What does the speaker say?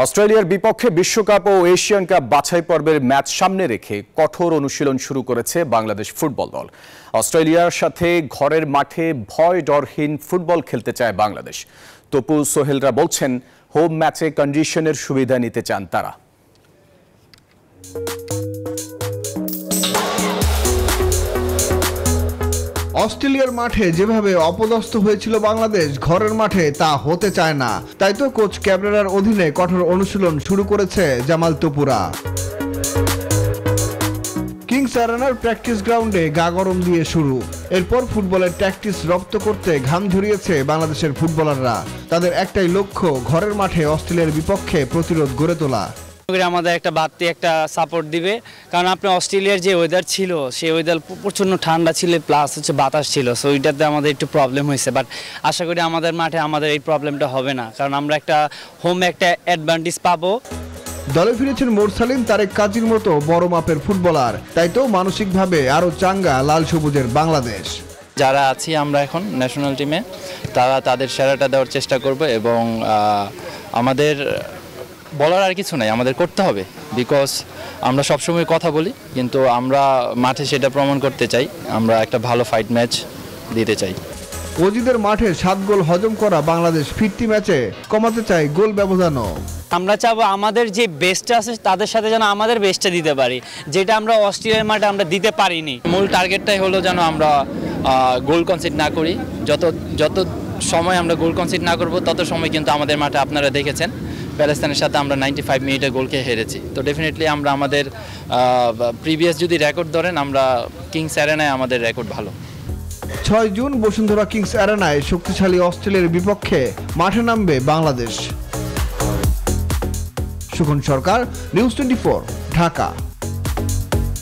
অস্ট্রেলিয়ার বিপক্ষে বিশ্বকাপ ও এশিয়ান কাপ বাছাই পর্বের ম্যাচ সামনে রেখে কঠোর অনুশীলন শুরু করেছে বাংলাদেশ ফুটবল দল। অস্ট্রেলিয়ার সাথে ঘরের মাঠে ভয় ডরহীন ফুটবল খেলতে চায় বাংলাদেশ। তপু সোহেলরা বলছেন, হোম ম্যাচে কন্ডিশনের সুবিধা নিতে চান তারা। অস্ট্রেলিয়ার মাঠে যেভাবে অপদস্থ হয়েছিল বাংলাদেশ, ঘরের মাঠে তা হতে চায় না। তাই তো কোচ ক্যাবরেরার অধীনে কঠোর অনুশীলন শুরু করেছে জামাল তপুরা। কিংস অ্যারেনার প্র্যাকটিস গ্রাউন্ডে গা গরম দিয়ে শুরু। এরপর ফুটবলের প্র্যাকটিস রপ্ত করতে ঘাম ঝরিয়েছে বাংলাদেশের ফুটবলাররা। তাদের একটাই লক্ষ্য, ঘরের মাঠে অস্ট্রেলিয়ার বিপক্ষে প্রতিরোধ গড়ে তোলা। আমাদের একটা বাড়তি একটা সাপোর্ট দিবে, কারণ আপনি অস্ট্রেলিয়ার যে ওয়েদার ছিল, সেই ওয়েদার প্রচণ্ড ঠান্ডা ছিল, প্লাস হচ্ছে বাতাস ছিল, সো ওইটাতে আমাদের একটু প্রবলেম হয়েছে। বাট আশা করি আমাদের মাঠে আমাদের এই প্রবলেমটা হবে না, কারণ আমরা একটা হোম একটা অ্যাডভান্টেজ পাবো। দলে ফিরেছেন মোরসালিন, তারেক কাজীর মতো বড় মাপের ফুটবলার। তাই তো মানসিকভাবে আরও চাঙ্গা লাল সবুজের বাংলাদেশ। যারা আছি আমরা এখন ন্যাশনাল টিমে, তারা তাদের সেরাটা দেওয়ার চেষ্টা করব এবং আমাদের বলার আর কিছু নাই, আমাদের করতে হবে। বিকজ আমরা সবসময় কথা বলি, কিন্তু আমরা মাঠে সেটা প্রমাণ করতে চাই। আমরা একটা ভালো ফাইট ম্যাচ দিতে চাই। অজিদের মাঠে 7 গোল হজম করা বাংলাদেশ ফিরতি ম্যাচে কমাতে চায় গোল ব্যবধানও। আমরা চাবো আমাদের যে বেস্টটা আছে তাদের সাথে যেন আমাদের বেস্টটা দিতে পারি, যেটা আমরা অস্ট্রেলিয়ার মাঠে আমরা দিতে পারিনি। মূল টার্গেটটাই হলো যেন আমরা গোল কনসিড না করি। যত সময় আমরা গোল কনসিড না করব, তত সময় কিন্তু আমাদের মাঠে আপনারা দেখেছেন প্যালেস্তানের সাথে আমরা 95 মিনিটে গোল খেয়ে হেরেছি। তো ডেফিনেটলি আমরা আমাদের প্রিভিয়াস যদি রেকর্ড ধরেন, আমরা কিংস অ্যারেনায় আমাদের রেকর্ড ভালো। 6 জুন বসুন্ধরা কিংস অ্যারেনায় শক্তিশালী অস্ট্রেলিয়ার বিপক্ষে মাঠে নামবে বাংলাদেশ। সুখন সরকার, নিউজ 24, ঢাকা।